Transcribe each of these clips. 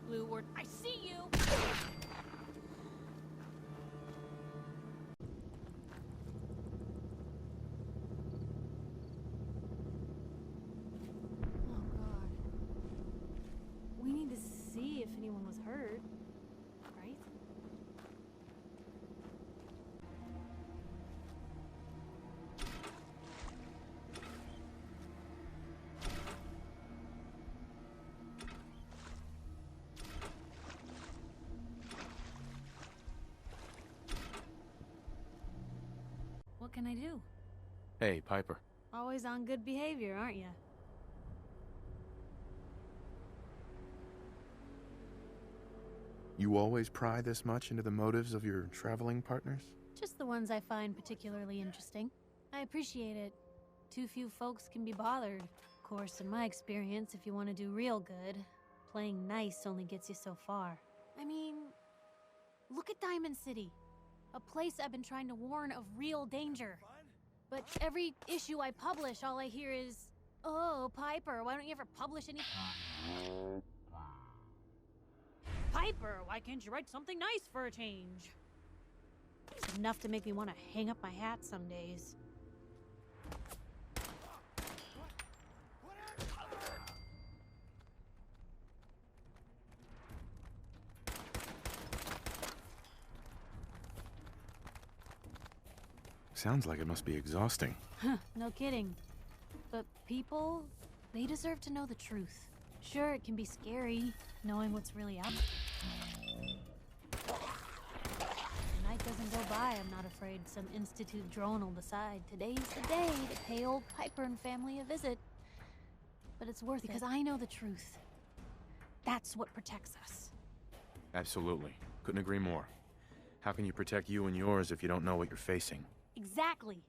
Blue, or I see you! Oh god. We need to see if anyone was hurt, right? What can I do? Hey, Piper. Always on good behavior, aren't you? You always pry this much into the motives of your traveling partners? Just the ones I find particularly interesting. I appreciate it. Too few folks can be bothered. Of course, in my experience, if you want to do real good, playing nice only gets you so far. I mean, look at Diamond City. A place I've been trying to warn of real danger. But every issue I publish, all I hear is, "Oh, Piper, why don't you ever publish any..." Piper, why can't you write something nice for a change? It's enough to make me want to hang up my hat some days. Sounds like it must be exhausting. Huh, no kidding. But people, they deserve to know the truth. Sure, it can be scary, knowing what's really out there. The night doesn't go by, I'm not afraid some Institute drone will decide today's the day to pay old Piper and family a visit. But it's worth it, because I know the truth. That's what protects us. Absolutely. Couldn't agree more. How can you protect you and yours if you don't know what you're facing? Exactly.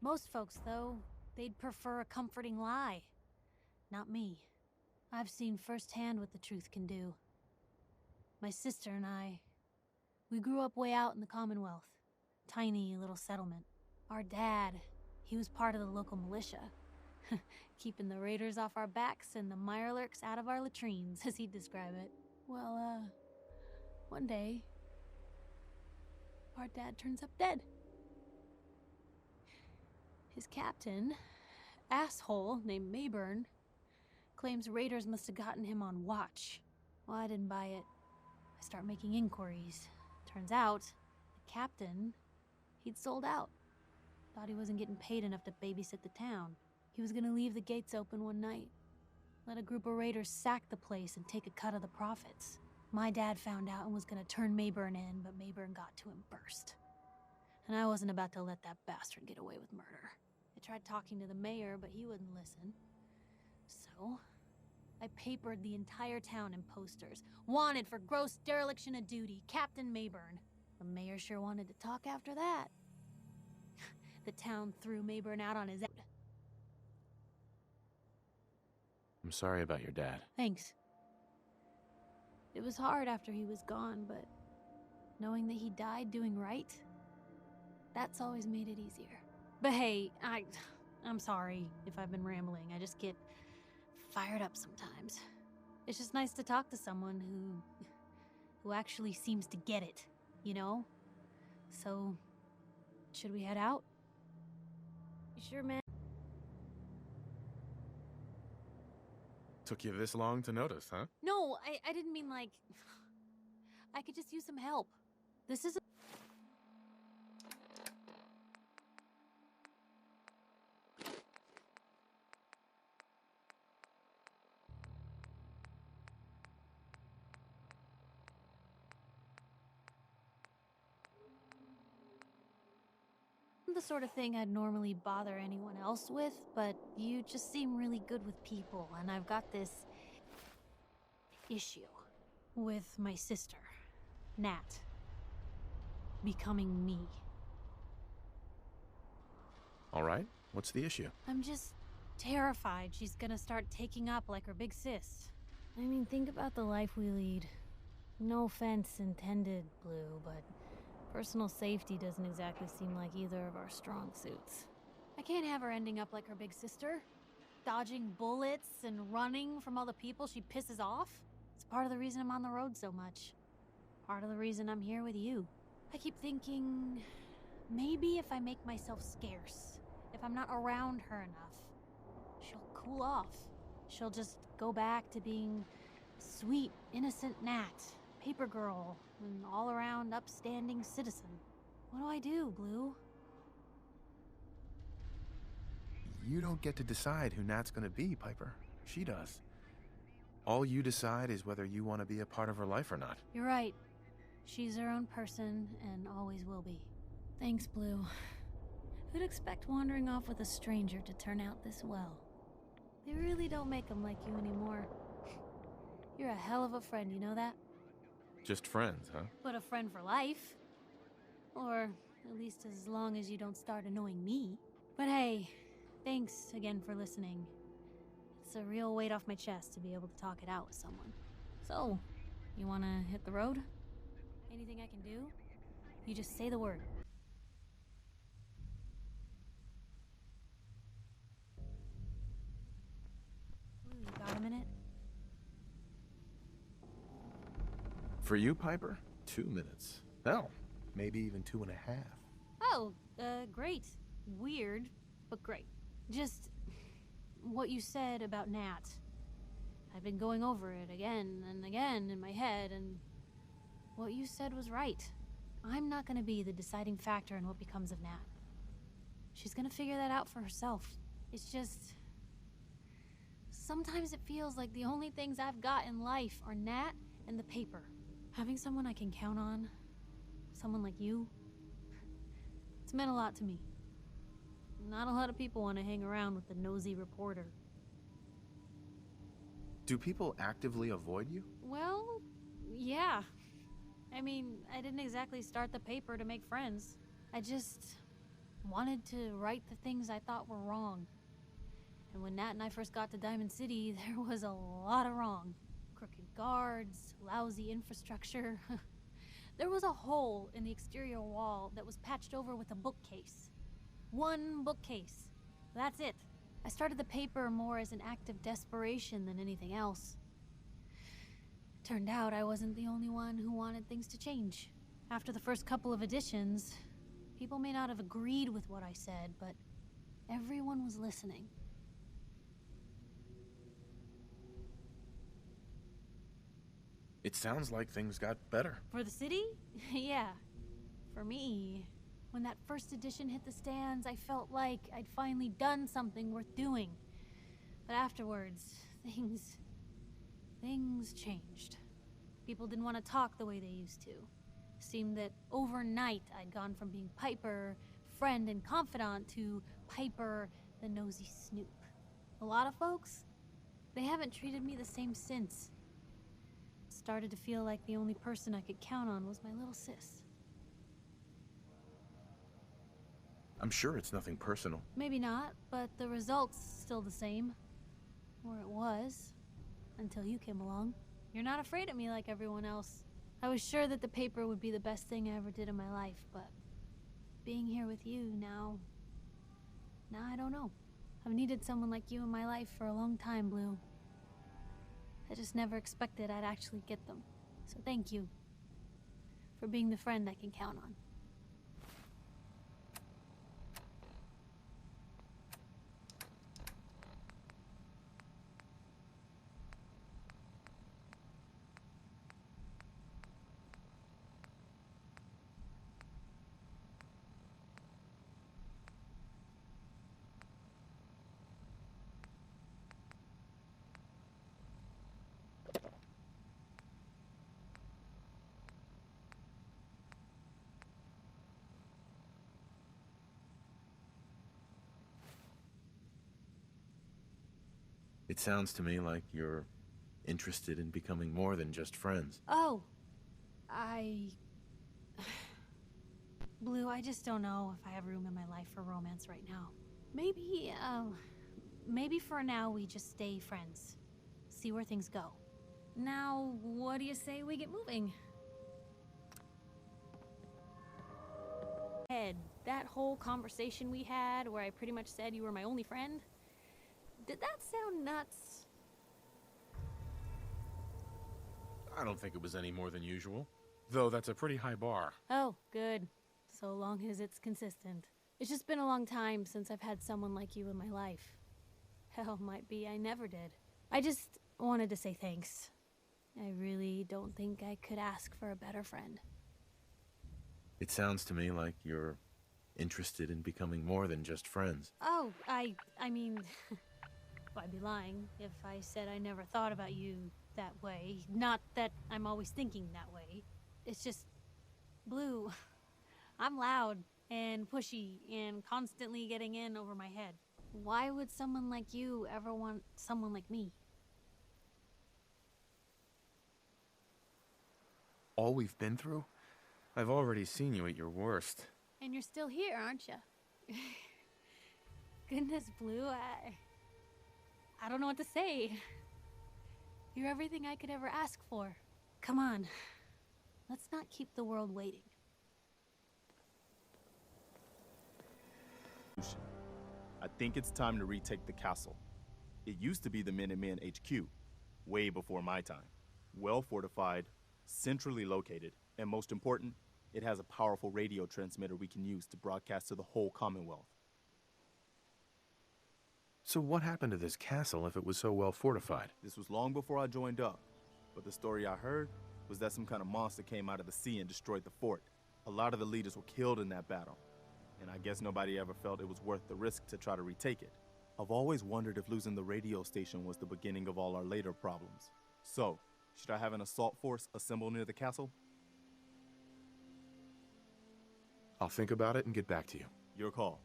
Most folks, though, they'd prefer a comforting lie. Not me. I've seen firsthand what the truth can do. My sister and I, we grew up way out in the Commonwealth. Tiny little settlement. Our dad, he was part of the local militia. Keeping the raiders off our backs and the mirelurks out of our latrines, as he'd describe it. Well, one day, our dad turns up dead. His captain, asshole named Mayburn, claims raiders must have gotten him on watch. Well, I didn't buy it. I start making inquiries. Turns out, the captain, he'd sold out. Thought he wasn't getting paid enough to babysit the town. He was gonna leave the gates open one night. Let a group of raiders sack the place and take a cut of the profits. My dad found out and was gonna turn Mayburn in, but Mayburn got to him first. And I wasn't about to let that bastard get away with murder. I tried talking to the mayor, but he wouldn't listen. So, I papered the entire town in posters. Wanted for gross dereliction of duty, Captain Mayburn. The mayor sure wanted to talk after that. The town threw Mayburn out on his own. I'm sorry about your dad. Thanks. It was hard after he was gone, but knowing that he died doing right, that's always made it easier. But hey, I'm sorry if I've been rambling. I just get fired up sometimes. It's just nice to talk to someone who actually seems to get it, you know? So, should we head out? You sure, man? Took you this long to notice, huh? No, I didn't mean like... I could just use some help. This isn't... the sort of thing I'd normally bother anyone else with, but you just seem really good with people, and I've got this issue with my sister, Nat, becoming me. All right. What's the issue? I'm just terrified she's gonna start taking up like her big sis. I mean, think about the life we lead. No offense intended, Blue, but personal safety doesn't exactly seem like either of our strong suits. I can't have her ending up like her big sister, dodging bullets and running from all the people she pisses off. It's It's part of the reason I'm on the road so much. Part of the reason I'm here with you. I keep thinking, maybe if I make myself scarce, if I'm not around her enough, she'll cool off. She'll just go back to being sweet, innocent Nat, paper girl, an all-around upstanding citizen. What do I do, Blue? You don't get to decide who Nat's gonna be, Piper. She does. All you decide is whether you want to be a part of her life or not. You're right. She's her own person and always will be. Thanks, Blue. Who'd expect wandering off with a stranger to turn out this well? They really don't make them like you anymore. You're a hell of a friend, you know that? Just friends, huh? But a friend for life. Or at least as long as you don't start annoying me. But hey, thanks again for listening. It's a real weight off my chest to be able to talk it out with someone. So, you wanna hit the road? Anything I can do? You just say the word. Blue, you got a minute? For you, Piper, 2 minutes. Hell, maybe even 2.5. Oh, great. Weird, but great. Just what you said about Nat. I've been going over it again and again in my head, and what you said was right. I'm not gonna be the deciding factor in what becomes of Nat. She's gonna figure that out for herself. It's just... sometimes it feels like the only things I've got in life are Nat and the paper. Having someone I can count on, someone like you, it's meant a lot to me. Not a lot of people want to hang around with the nosy reporter. Do people actively avoid you? Well, yeah. I mean, I didn't exactly start the paper to make friends. I just wanted to right the things I thought were wrong. And when Nat and I first got to Diamond City, there was a lot of wrong. Crooked guards, lousy infrastructure. There was a hole in the exterior wall that was patched over with a bookcase. One bookcase. That's it. I started the paper more as an act of desperation than anything else. Turned out I wasn't the only one who wanted things to change. After the first couple of editions, people may not have agreed with what I said, but everyone was listening. It sounds like things got better. For the city? Yeah. For me, when that first edition hit the stands, I felt like I'd finally done something worth doing. But afterwards, things changed. People didn't want to talk the way they used to. Seemed that overnight I'd gone from being Piper, friend and confidant, to Piper, the nosy snoop. A lot of folks, they haven't treated me the same since. Started to feel like the only person I could count on was my little sis. I'm sure it's nothing personal. Maybe not, but the result's still the same. Or it was. Until you came along. You're not afraid of me like everyone else. I was sure that the paper would be the best thing I ever did in my life, but being here with you now I don't know. I've needed someone like you in my life for a long time, Blue. I just never expected I'd actually get them. So thank you for being the friend I can count on. It sounds to me like you're interested in becoming more than just friends. Oh, Blue, I just don't know if I have room in my life for romance right now. Maybe for now we just stay friends. See where things go. Now, what do you say we get moving? Ed, that whole conversation we had where I pretty much said you were my only friend, did that sound nuts? don't think it was any more than usual. Though that's a pretty high bar. Oh, good. So long as it's consistent. It's just been a long time since I've had someone like you in my life. Hell, might be I never did. I just wanted to say thanks. I really don't think I could ask for a better friend. It sounds to me like you're interested in becoming more than just friends. Oh, I mean, I'd be lying if I said I never thought about you that way. Not that I'm always thinking that way. It's just, Blue, I'm loud and pushy and constantly getting in over my head. Why would someone like you ever want someone like me? All we've been through? I've already seen you at your worst. And you're still here, aren't you? Goodness, Blue, I don't know what to say. You're everything I could ever ask for. Come on, let's not keep the world waiting. I think it's time to retake the castle. It used to be the Minutemen HQ, way before my time. Well fortified, centrally located, and most important, it has a powerful radio transmitter we can use to broadcast to the whole Commonwealth. So what happened to this castle if it was so well fortified? This was long before I joined up, but the story I heard was that some kind of monster came out of the sea and destroyed the fort. A lot of the leaders were killed in that battle, and I guess nobody ever felt it was worth the risk to try to retake it. I've always wondered if losing the radio station was the beginning of all our later problems. So, should I have an assault force assemble near the castle? I'll think about it and get back to you. Your call.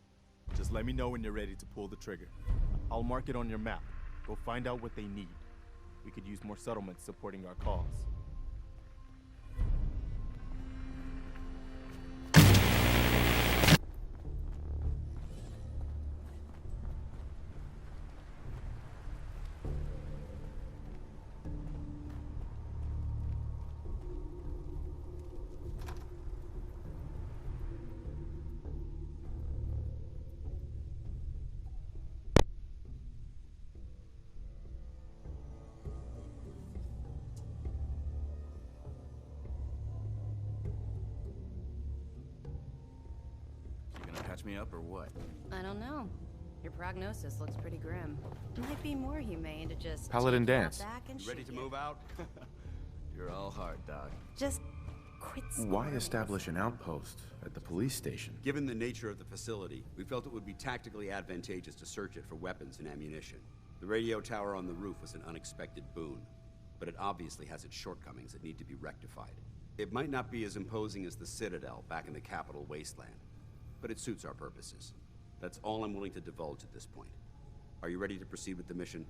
Just let me know when you're ready to pull the trigger. I'll mark it on your map. Go find out what they need. We could use more settlements supporting our cause. Patch me up or what? I don't know. Your prognosis looks pretty grim. Might be more humane to just Paladin take you out dance. back and You ready shoot to you. move out? You're all heart, Doc. Just quit Why squirming. establish an outpost at the police station? Given the nature of the facility, we felt it would be tactically advantageous to search it for weapons and ammunition. The radio tower on the roof was an unexpected boon, but it obviously has its shortcomings that need to be rectified. It might not be as imposing as the Citadel back in the capital wasteland, but it suits our purposes. That's all I'm willing to divulge at this point. Are you ready to proceed with the mission?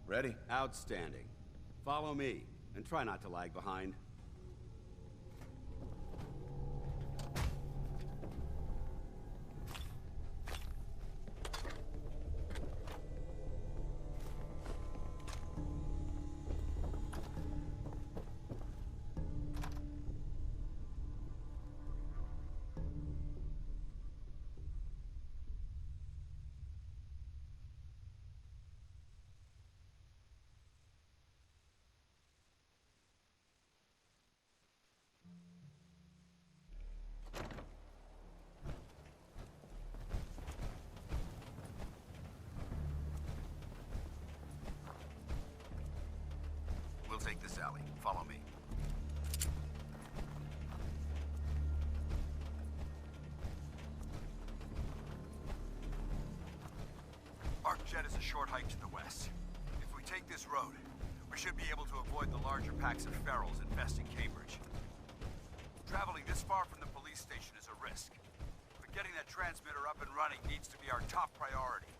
Ready? Outstanding. Follow me, and try not to lag behind. We'll take this alley. Follow me. Our jet is a short hike to the west. If we take this road, we should be able to avoid the larger packs of ferals infesting Cambridge. Traveling this far from the police station is a risk, but getting that transmitter up and running needs to be our top priority.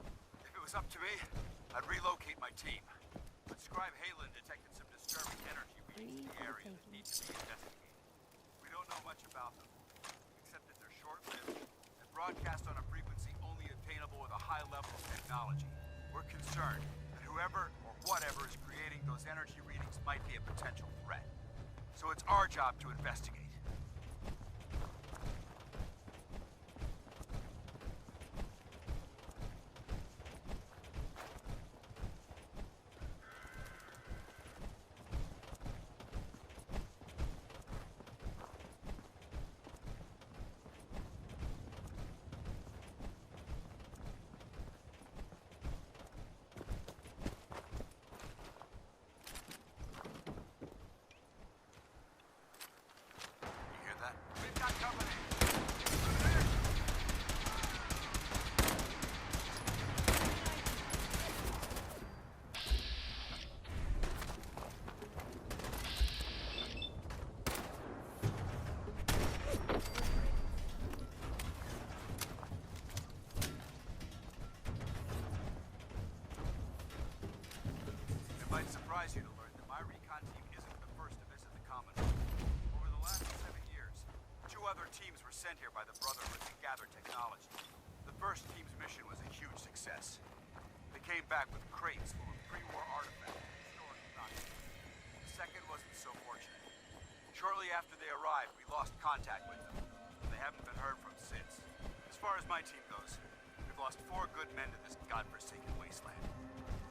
If it was up to me, I'd relocate my team. But Scribe Halen detected some disturbing energy readings in the area that need to be investigated. We don't know much about them, except that they're short-lived and broadcast on a frequency only attainable with a high level of technology. We're concerned that whoever or whatever is creating those energy readings might be a potential threat. So it's our job to investigate. other teams were sent here by the Brotherhood to gather technology. The first team's mission was a huge success. They came back with crates full of pre-war artifacts and historic documents. The second wasn't so fortunate. Shortly after they arrived, we lost contact with them. They haven't been heard from since. As far as my team goes, we've lost 4 good men to this godforsaken wasteland.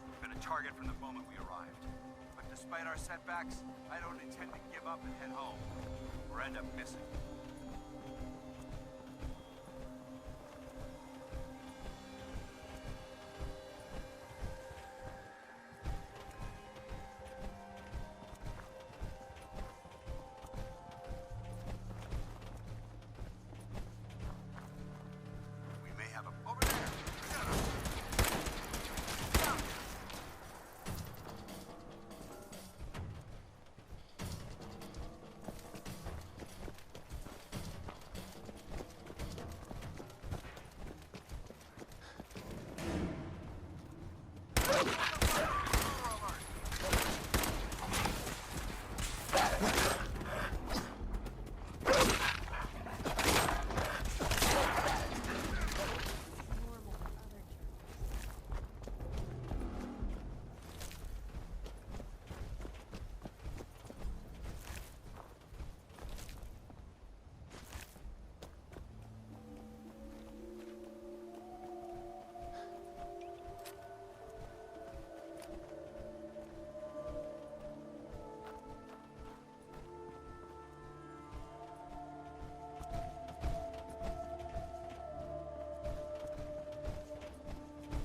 We've been a target from the moment we arrived. But despite our setbacks, I don't intend to give up and head home, or end up missing. We may have a... Over there! Down.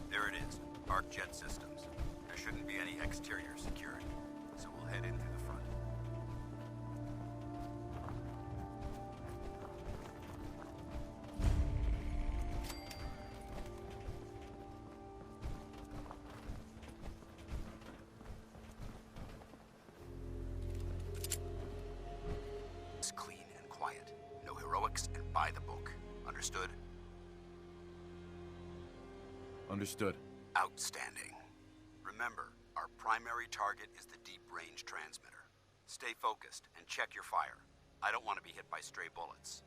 There it is, Arc Jet Systems. There shouldn't be any exterior security, so we'll head in through the front. It's clean and quiet. No heroics and by the book. Understood? Understood. Outstanding. Remember, our primary target is the deep-range transmitter. Stay focused and check your fire. I don't want to be hit by stray bullets.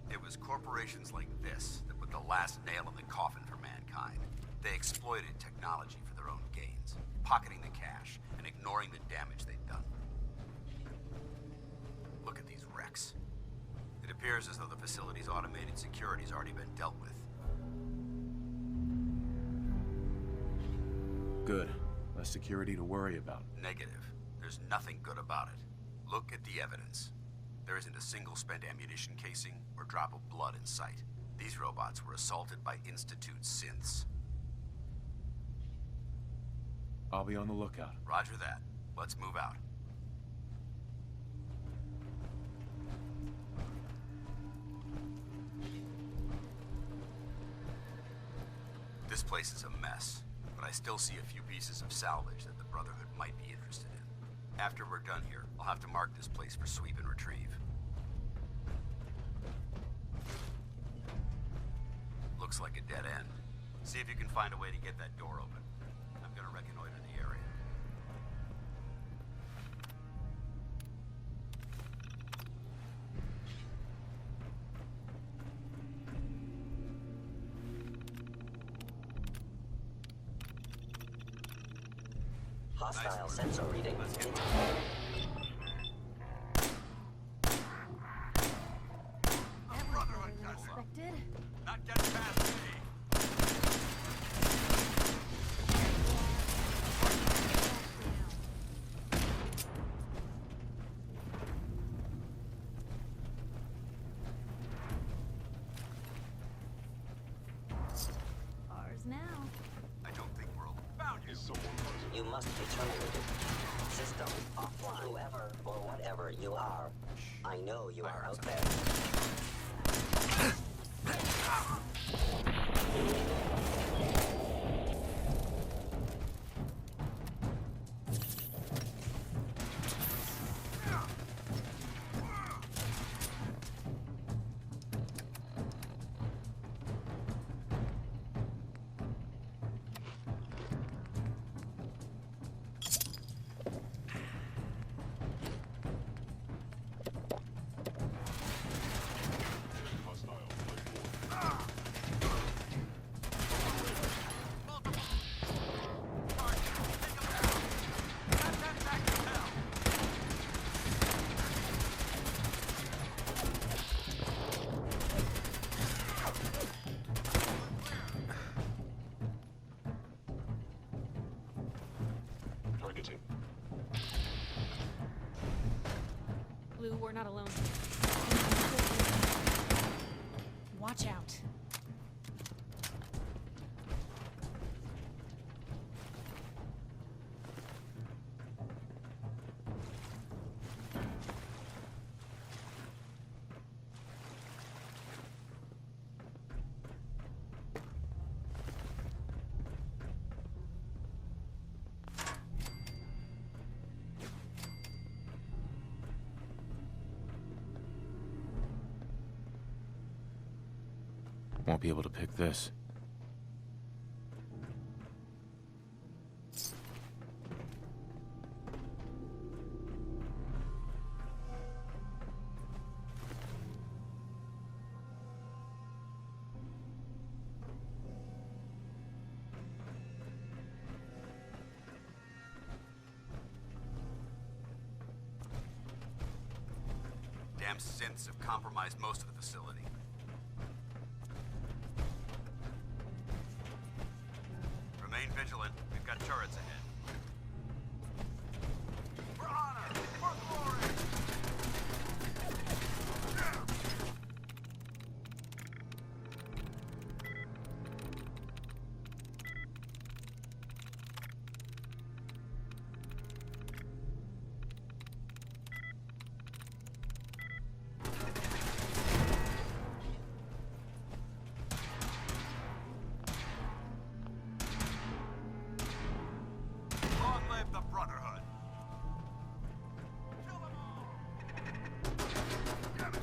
It was corporations like this that put the last nail in the coffin for mankind. They exploited technology for their own gains, pocketing the cash and ignoring the damage they'd done. Look at these wrecks. It appears as though the facility's automated security's already been dealt with. Good. Less security to worry about. Negative. There's nothing good about it. Look at the evidence. There isn't a single spent ammunition casing or drop of blood in sight. These robots were assaulted by Institute synths. I'll be on the lookout. Roger that. Let's move out. This place is a mess, but I still see a few pieces of salvage that the Brotherhood might be interested in. After we're done here, I'll have to mark this place for sweep and retrieve. Looks like a dead end. See if you can find a way to get that door open. I'm gonna reconnoiter the area. Hostile sensor reading. Let's get Brotherhood does it. Expected. Not getting past me. wherever you are. I know you are out there. Blue, we're not alone. Watch out. Won't be able to pick this. Damn synths have compromised most of the facility. Remain vigilant. We've got turrets ahead. For honor! For glory! Long live the Brotherhood! Kill them all! Damn it!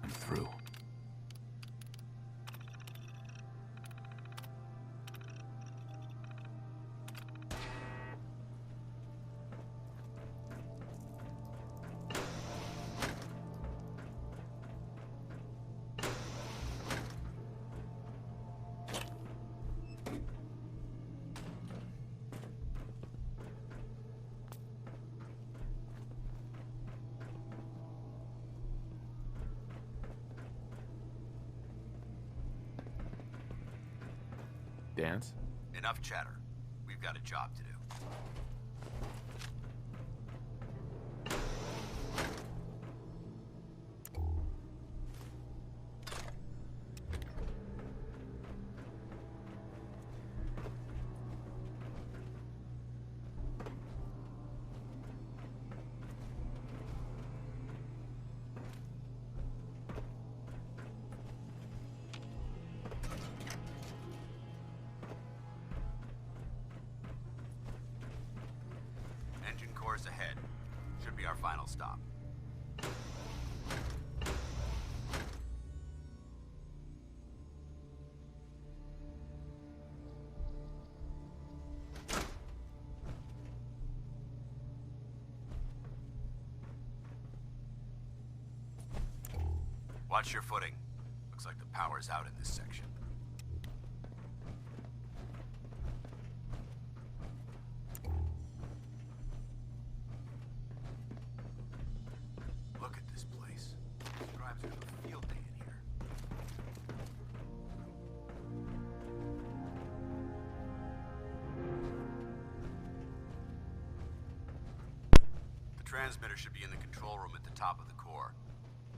I'm through. Dance? Enough chatter. We've got a job to do. Engine cores ahead. Should be our final stop. Watch your footing. Looks like the power's out in this section. Look at this place. Scribes are doing a field day in here. transmitter should be in the control room at the top of the core,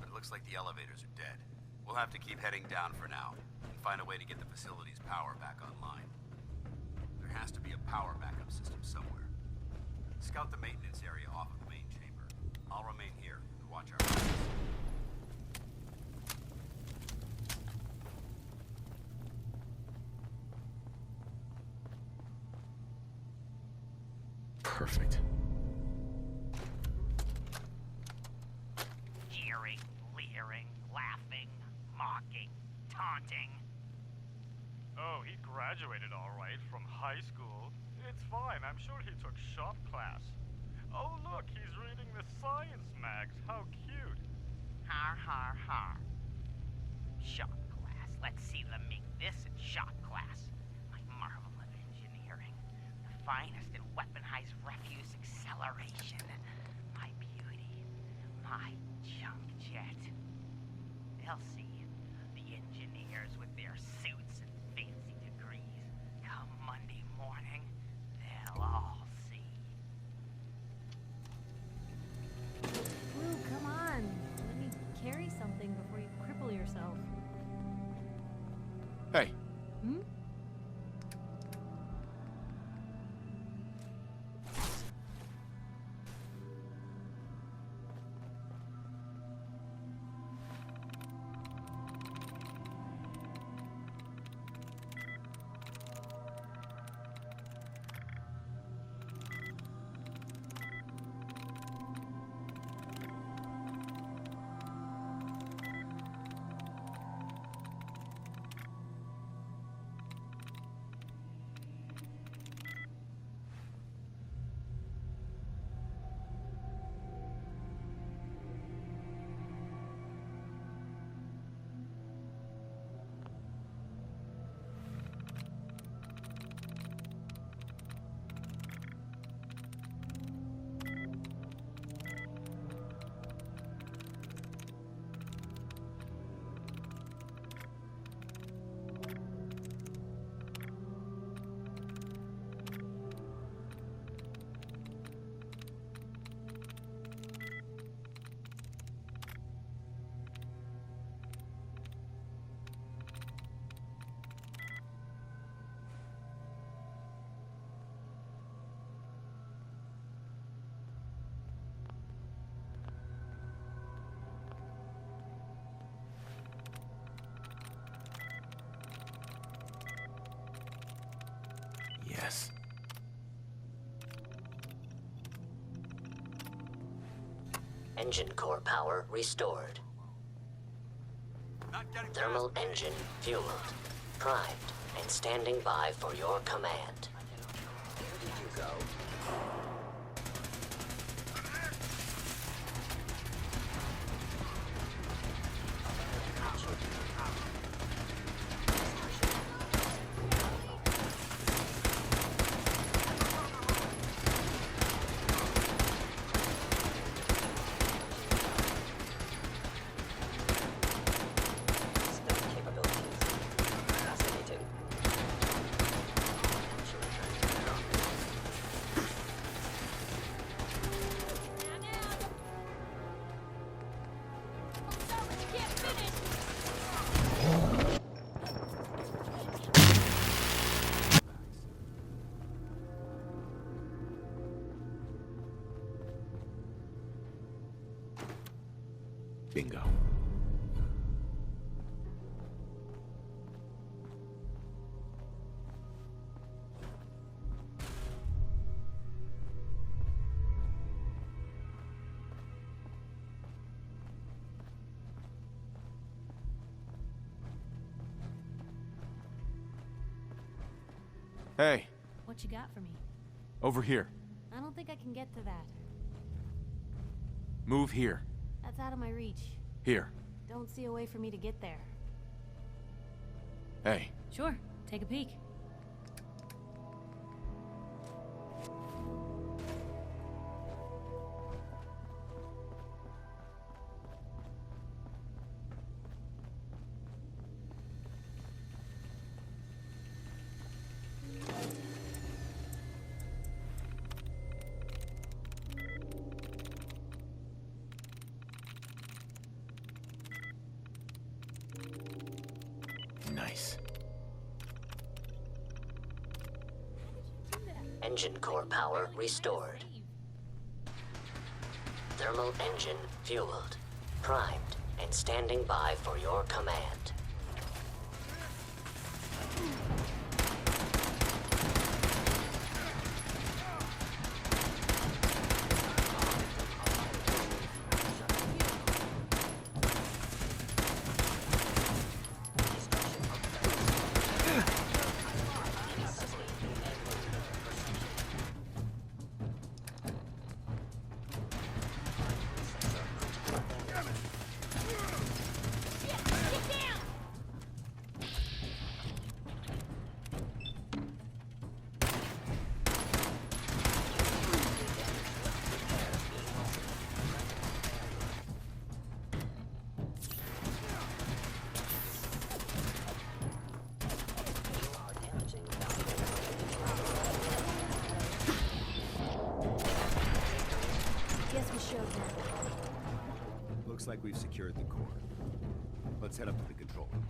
but it looks like the elevators are dead. We'll have to keep heading down for now, and find a way to get the facility's power back online. There has to be a power backup system somewhere. Scout the maintenance area off of the main chamber. I'll remain here and watch our backs. Perfect. Jeering, leering, laughing, mocking, taunting. Oh, he graduated all right from high school. It's fine, I'm sure he took shop class. Oh look, he's reading the science mags. How cute. Har har har. Shop class. Let's see them make this in shop class. My marvel of engineering. The finest in weaponized refuse acceleration. My beauty. My junk jet. They'll see. The engineers with their suits and fancy degrees. Come Monday morning, they'll all see. Blue, come on. Let me carry something before you cripple yourself. Hey, Hmm? yes. Engine core power restored. Not getting Thermal past me. engine fueled, primed, and standing by for your command. Where did you go? Stealth capabilities. Fascinating. Bingo. Hey, What you got for me? over here. I don't think I can get to that. Move here. That's out of my reach. Here. Don't see a way for me to get there. Hey, Sure, take a peek. Nice. Engine core power restored. Thermal engine fueled, primed, and standing by for your command. Looks like we've secured the core. Let's head up to the control room.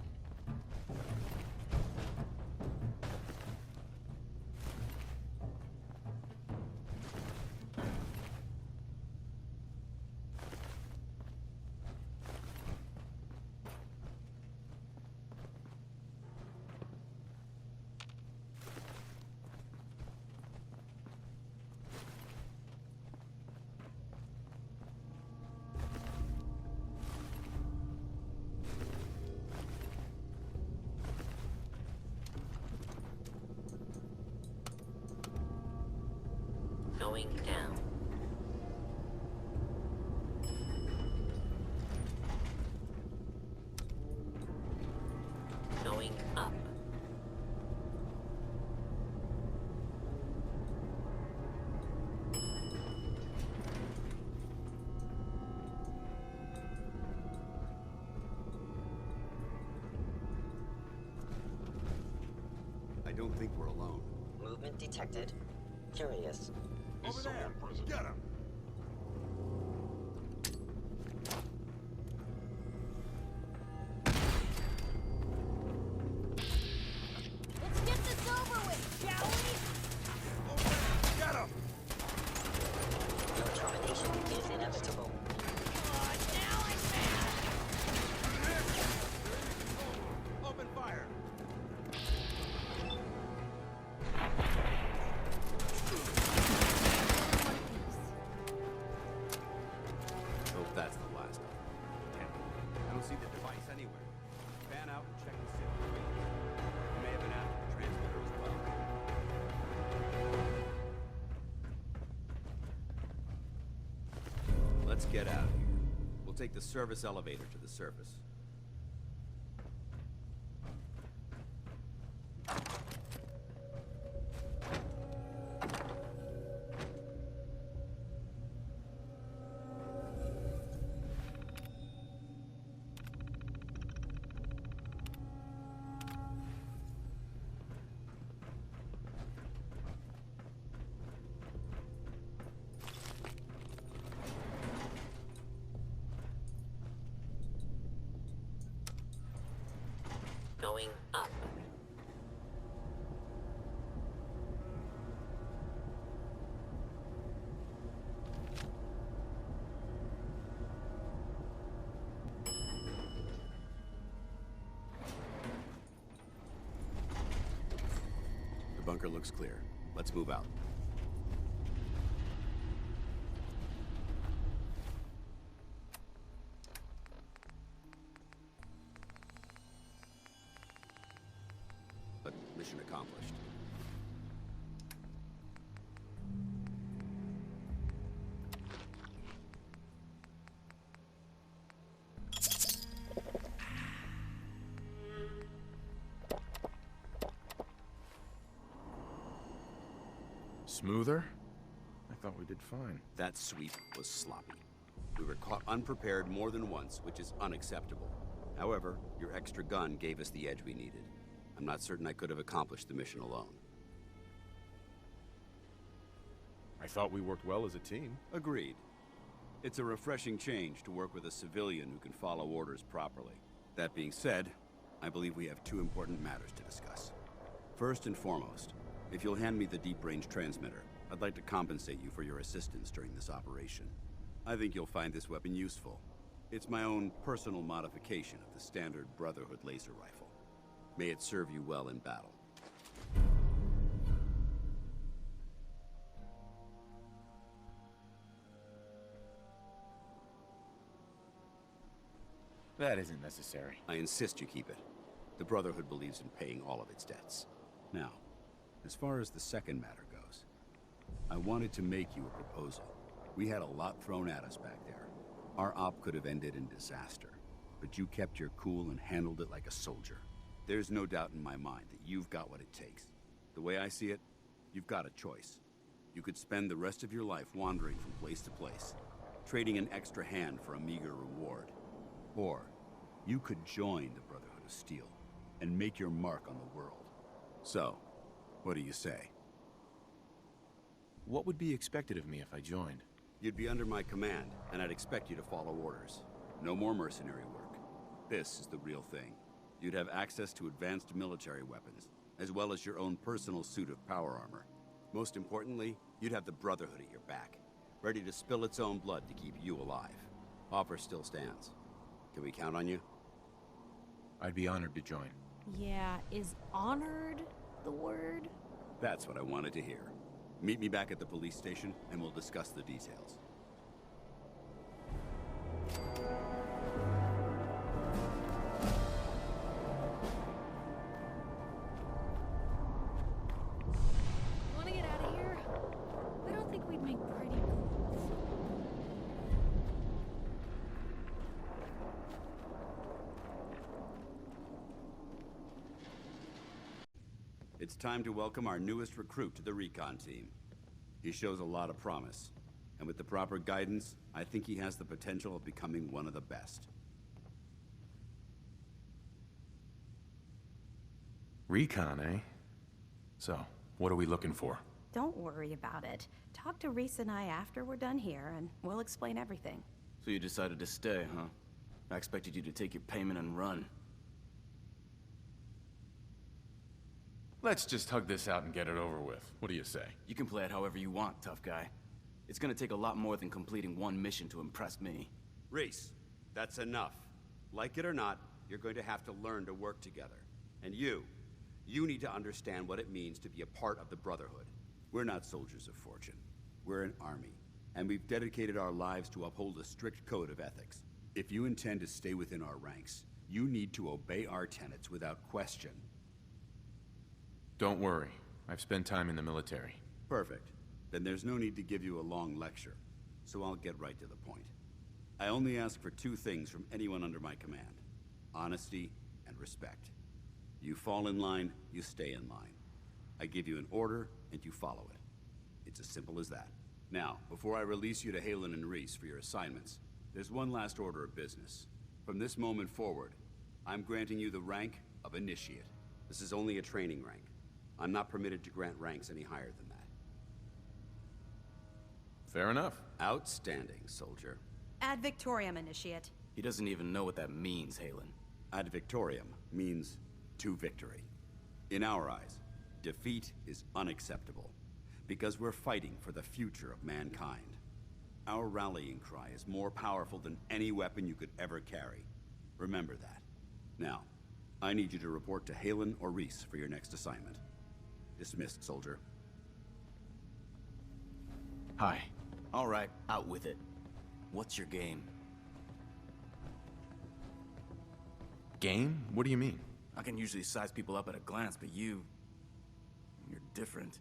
Going down. Going up. I don't think we're alone. Movement detected. Curious. Over there. Get him. Let's get this over with, shall we? Over there. Get him. Your termination is inevitable. Now I'm mad. Open fire. Hope that's the last of it. Damn it. I don't see the device anywhere. Fan out and check the signal range. It may have been after the transmitter as well. Let's get out of here. We'll take the service elevator to the surface. Going up. The bunker looks clear. Let's move out. But mission accomplished. Smoother? I thought we did fine. That sweep was sloppy. We were caught unprepared more than once, which is unacceptable. However, your extra gun gave us the edge we needed. I'm not certain I could have accomplished the mission alone. I thought we worked well as a team. Agreed. It's a refreshing change to work with a civilian who can follow orders properly. That being said, I believe we have two important matters to discuss. First and foremost, if you'll hand me the deep-range transmitter, I'd like to compensate you for your assistance during this operation. I think you'll find this weapon useful. It's my own personal modification of the standard Brotherhood laser rifle. May it serve you well in battle. That isn't necessary. I insist you keep it. The Brotherhood believes in paying all of its debts. Now, as far as the second matter goes, I wanted to make you a proposal. We had a lot thrown at us back there. Our op could have ended in disaster, but you kept your cool and handled it like a soldier. There's no doubt in my mind that you've got what it takes. The way I see it, you've got a choice. You could spend the rest of your life wandering from place to place, trading an extra hand for a meager reward. Or, you could join the Brotherhood of Steel and make your mark on the world. So, what do you say? What would be expected of me if I joined? You'd be under my command, and I'd expect you to follow orders. No more mercenary work. This is the real thing. You'd have access to advanced military weapons, as well as your own personal suit of power armor. Most importantly, you'd have the Brotherhood at your back, ready to spill its own blood to keep you alive. Offer still stands. Can we count on you? I'd be honored to join. Yeah, is honored the word? That's what I wanted to hear. Meet me back at the police station, and we'll discuss the details. Want to get out of here? I don't think we'd make pretty moves. It's time to welcome our newest recruit to the recon team. He shows a lot of promise, and with the proper guidance, I think he has the potential of becoming one of the best. Recon, eh? So, what are we looking for? Don't worry about it. Talk to Reese and I after we're done here, and we'll explain everything. So you decided to stay, huh? I expected you to take your payment and run. Let's just hug this out and get it over with. What do you say? You can play it however you want, tough guy. It's gonna take a lot more than completing one mission to impress me. Reese, that's enough. Like it or not, you're going to have to learn to work together. And you need to understand what it means to be a part of the Brotherhood. We're not soldiers of fortune. We're an army, and we've dedicated our lives to uphold a strict code of ethics. If you intend to stay within our ranks, you need to obey our tenets without question. Don't worry. I've spent time in the military. Perfect. Then there's no need to give you a long lecture, so I'll get right to the point. I only ask for two things from anyone under my command: honesty and respect. You fall in line, you stay in line. I give you an order, and you follow it. It's as simple as that. Now, before I release you to Halen and Reese for your assignments, there's one last order of business. From this moment forward, I'm granting you the rank of Initiate. This is only a training rank. I'm not permitted to grant ranks any higher than that. Fair enough. Outstanding, soldier. Ad Victoriam, Initiate. He doesn't even know what that means, Halen. Ad Victoriam means to victory. In our eyes, defeat is unacceptable, because we're fighting for the future of mankind. Our rallying cry is more powerful than any weapon you could ever carry. Remember that. Now, I need you to report to Halen or Reese for your next assignment. Dismissed, soldier. Hi. All right, out with it. What's your game? Game? What do you mean? I can usually size people up at a glance, but you're different.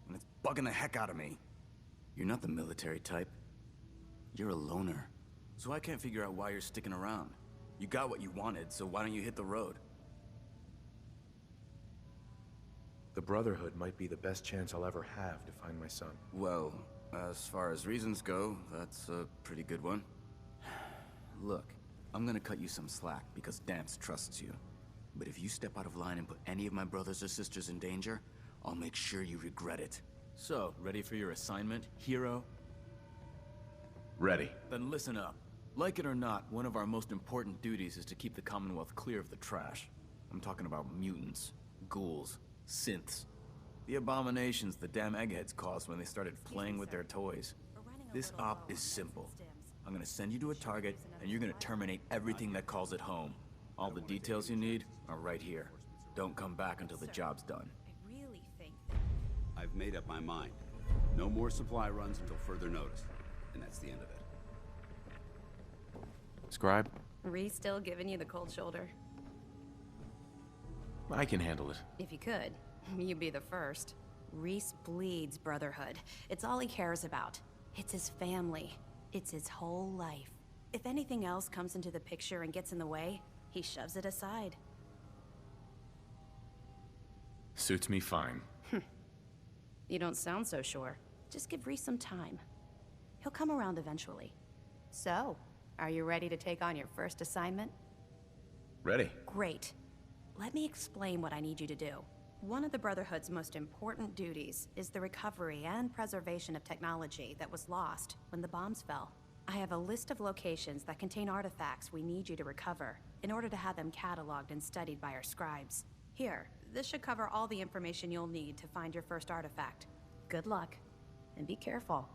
And it's bugging the heck out of me. You're not the military type. You're a loner. So I can't figure out why you're sticking around. You got what you wanted, so why don't you hit the road? The Brotherhood might be the best chance I'll ever have to find my son. Well, as far as reasons go, that's a pretty good one. Look, I'm gonna cut you some slack because Dance trusts you. But if you step out of line and put any of my brothers or sisters in danger, I'll make sure you regret it. So, ready for your assignment, hero? Ready. Then listen up. Like it or not, one of our most important duties is to keep the Commonwealth clear of the trash. I'm talking about mutants, ghouls, synths. The abominations the damn eggheads caused when they started playing with their toys. This op is simple. I'm gonna send you to a target, and you're gonna terminate everything that calls it home. All the details you need are right here. Don't come back until the job's done. I really think I've made up my mind. No more supply runs until further notice. And that's the end of it. Scribe? Reese still giving you the cold shoulder. I can handle it. If you could, you'd be the first. Reese bleeds brotherhood. It's all he cares about. It's his family. It's his whole life. If anything else comes into the picture and gets in the way, he shoves it aside. Suits me fine. You don't sound so sure. Just give Reese some time. He'll come around eventually. So, are you ready to take on your first assignment? Ready. Great. Let me explain what I need you to do. One of the Brotherhood's most important duties is the recovery and preservation of technology that was lost when the bombs fell. I have a list of locations that contain artifacts we need you to recover in order to have them cataloged and studied by our scribes. Here, this should cover all the information you'll need to find your first artifact. Good luck, and be careful.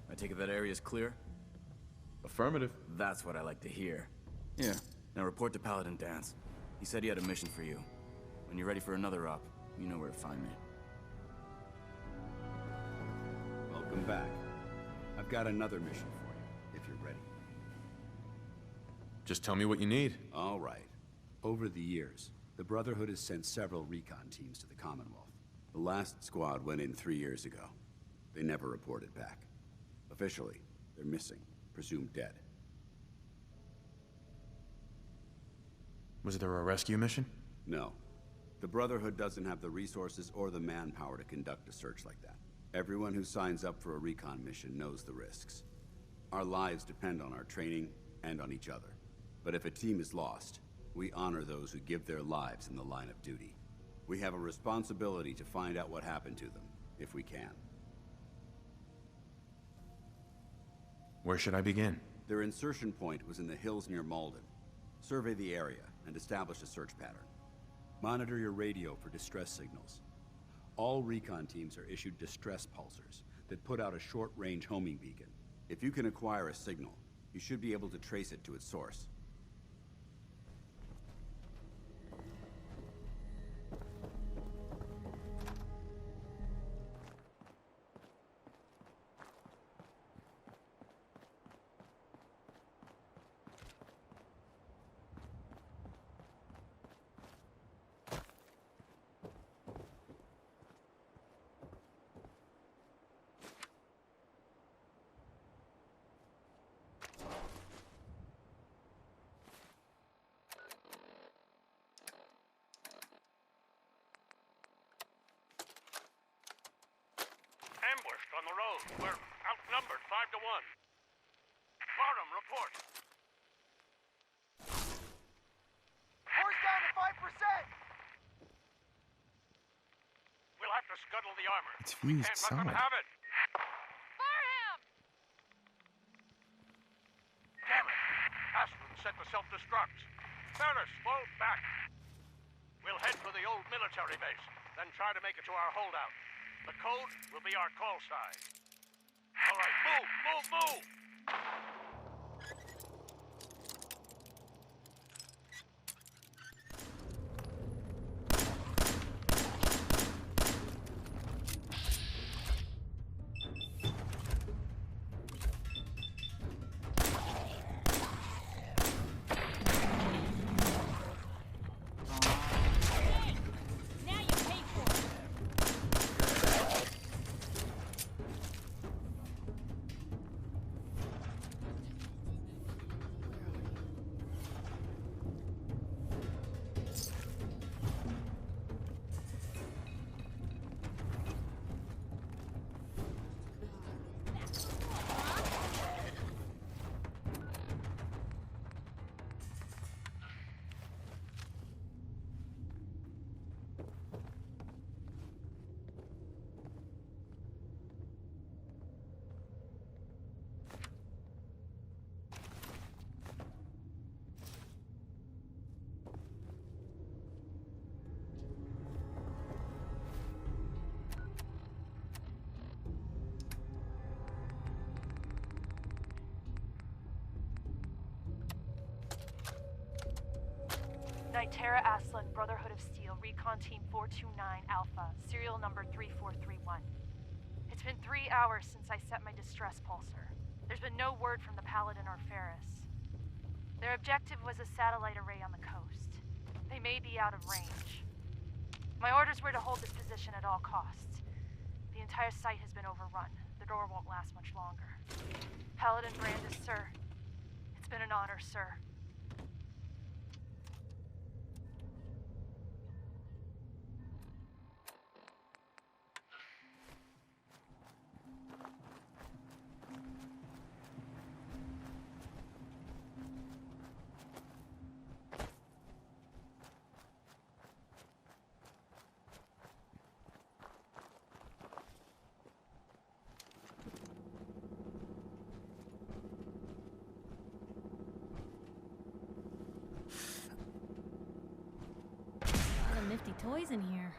I take it that area's clear? Affirmative. That's what I like to hear. Yeah, now report to Paladin Dance. He said he had a mission for you. When you're ready for another op, you know where to find me. Welcome back. I've got another mission for you, if you're ready. Just tell me what you need. All right. Over the years, the Brotherhood has sent several recon teams to the Commonwealth. The last squad went in 3 years ago. They never reported back. Officially, they're missing, presumed dead. Was there a rescue mission? No. The Brotherhood doesn't have the resources or the manpower to conduct a search like that. Everyone who signs up for a recon mission knows the risks. Our lives depend on our training and on each other. But if a team is lost, we honor those who give their lives in the line of duty. We have a responsibility to find out what happened to them, if we can. Where should I begin? Their insertion point was in the hills near Malden. Survey the area and establish a search pattern. Monitor your radio for distress signals. All recon teams are issued distress pulsers that put out a short-range homing beacon. If you can acquire a signal, you should be able to trace it to its source. Ambushed on the road. We're outnumbered 5 to 1. Barham, report. Force down to 5%! We'll have to scuttle the armor. It's We fused can't let them solid. have it. Barham! Damn it. Aspen set the self-destruct. Ferris, fall back. We'll head for the old military base, then try to make it to our holdout. The code will be our call sign. All right, move! Now you pay for it. Terra Aslan, Brotherhood of Steel, Recon Team 429 Alpha, serial number 3431. It's been 3 hours since I set my distress pulsar. There's been no word from the Paladin or Ferris. Their objective was a satellite array on the coast. They may be out of range. My orders were to hold this position at all costs. The entire site has been overrun. The door won't last much longer. Paladin Brandis, sir. It's been an honor, sir. A lot of nifty toys in here.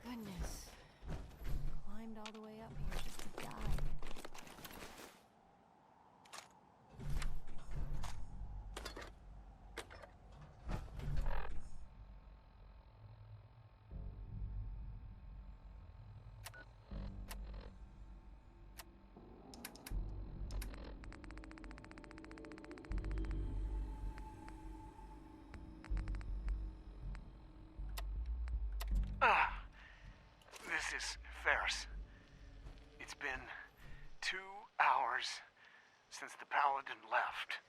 Goodness. Climbed all the way up here just to die. This is Ferris. It's been 2 hours since the Paladin left.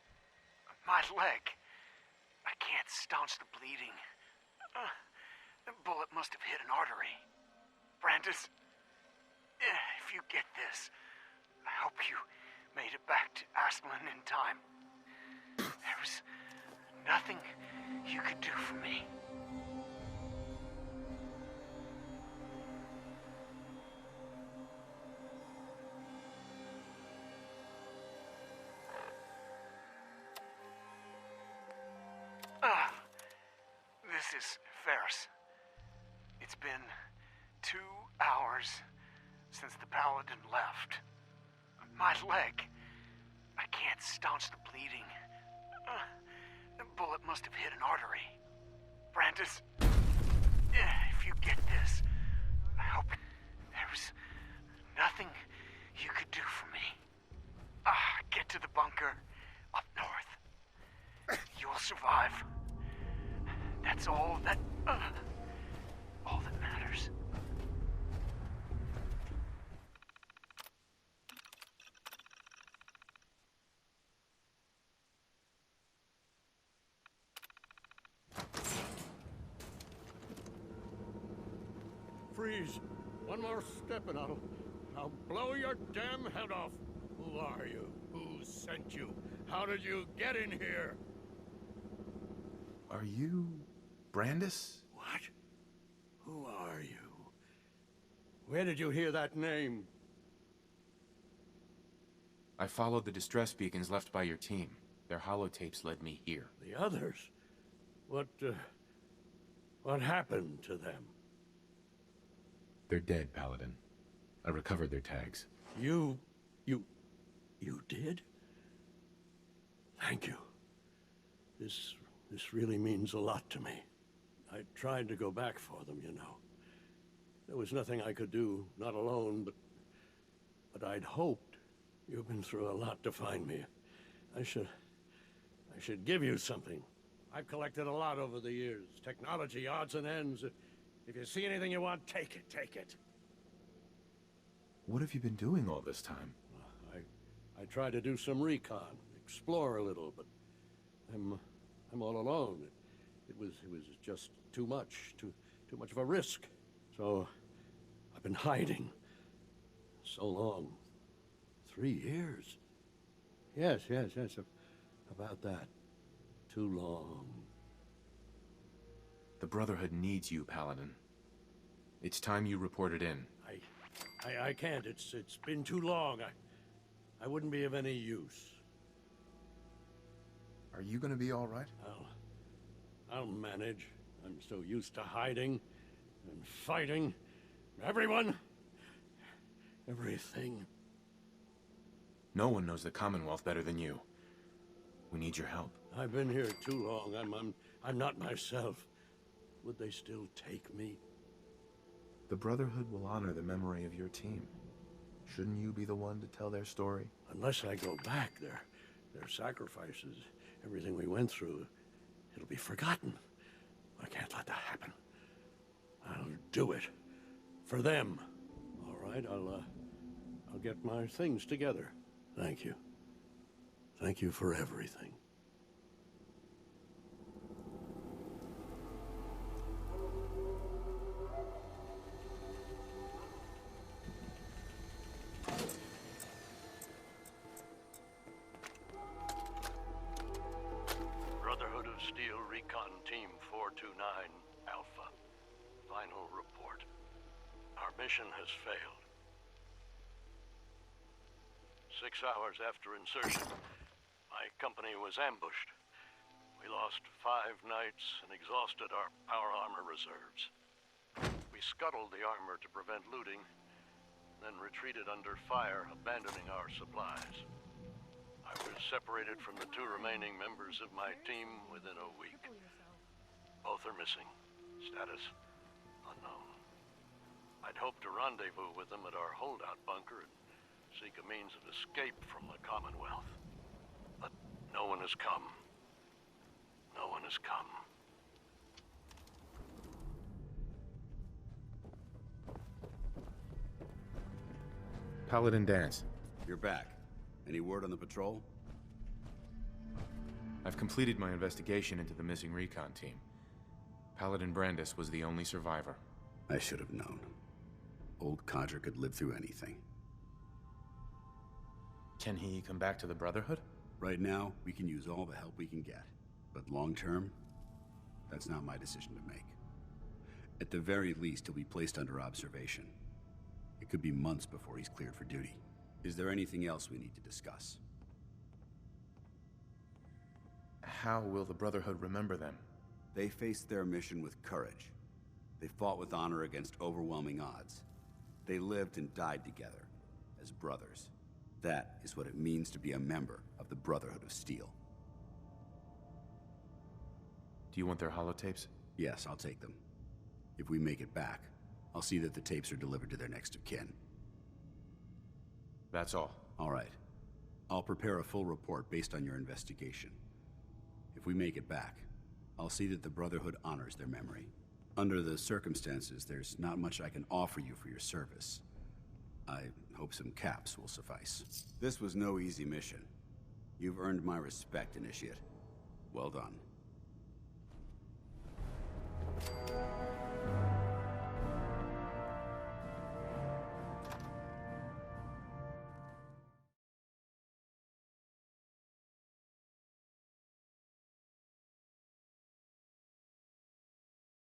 My leg. I can't staunch the bleeding. The bullet must have hit an artery. Brandis, If you get this, I hope you made it back to Aslan in time. There was nothing you could do for me. This is Ferris. It's been 2 hours since the Paladin left. My leg, I can't staunch the bleeding. The bullet must have hit an artery. Brandis, if you get this, I hope there was nothing you could do for me. Get to the bunker up north. You'll survive. That's all that matters. Freeze. One more step and I'll blow your damn head off. Who are you? Who sent you? How did you get in here? Are you Brandis? What? Who are you? Where did you hear that name? I followed the distress beacons left by your team. Their holotapes led me here. The others? What happened to them? They're dead, Paladin. I recovered their tags. You did? Thank you. This really means a lot to me. I tried to go back for them, you know. There was nothing I could do, not alone, but I'd hoped. You've been through a lot to find me. I should give you something. I've collected a lot over the years. Technology, odds and ends. If you see anything you want, take it, take it. What have you been doing all this time? I tried to do some recon, explore a little, but I'm all alone. It was just too much of a risk. So I've been hiding so long. 3 years. Yes, about that. Too long. The Brotherhood needs you, Paladin. It's time you reported in. I can't. It's been too long. I wouldn't be of any use. Are you gonna be all right? I'll manage. I'm so used to hiding and fighting. Everyone. Everything. No one knows the Commonwealth better than you. We need your help. I've been here too long. I'm not myself. Would they still take me? The Brotherhood will honor the memory of your team. Shouldn't you be the one to tell their story? Unless I go back, their sacrifices, everything we went through, it'll be forgotten. I can't let that happen. I'll do it. For them. All right, I'll get my things together. Thank you. Thank you for everything. Brotherhood of Steel Recon Team 429 Alpha. Final report. Our mission has failed. 6 hours after insertion, my company was ambushed. We lost 5 knights and exhausted our power armor reserves. We scuttled the armor to prevent looting, then retreated under fire, abandoning our supplies. I was separated from the 2 remaining members of my team within a week. Both are missing. Status unknown. I'd hoped to rendezvous with them at our holdout bunker and seek a means of escape from the Commonwealth. But no one has come. No one has come. Paladin Danse. You're back. Any word on the patrol? I've completed my investigation into the missing recon team. Paladin Brandis was the only survivor. I should have known. Old Codger could live through anything. Can he come back to the Brotherhood? Right now, we can use all the help we can get. But long term, that's not my decision to make. At the very least, he'll be placed under observation. It could be months before he's cleared for duty. Is there anything else we need to discuss? How will the Brotherhood remember them? They faced their mission with courage. They fought with honor against overwhelming odds. They lived and died together, as brothers. That is what it means to be a member of the Brotherhood of Steel. Do you want their holotapes? Yes, I'll take them. If we make it back, I'll see that the tapes are delivered to their next of kin. That's all. All right. I'll prepare a full report based on your investigation. If we make it back, I'll see that the Brotherhood honors their memory. Under the circumstances, there's not much I can offer you for your service. I hope some caps will suffice. This was no easy mission. You've earned my respect, Initiate. Well done.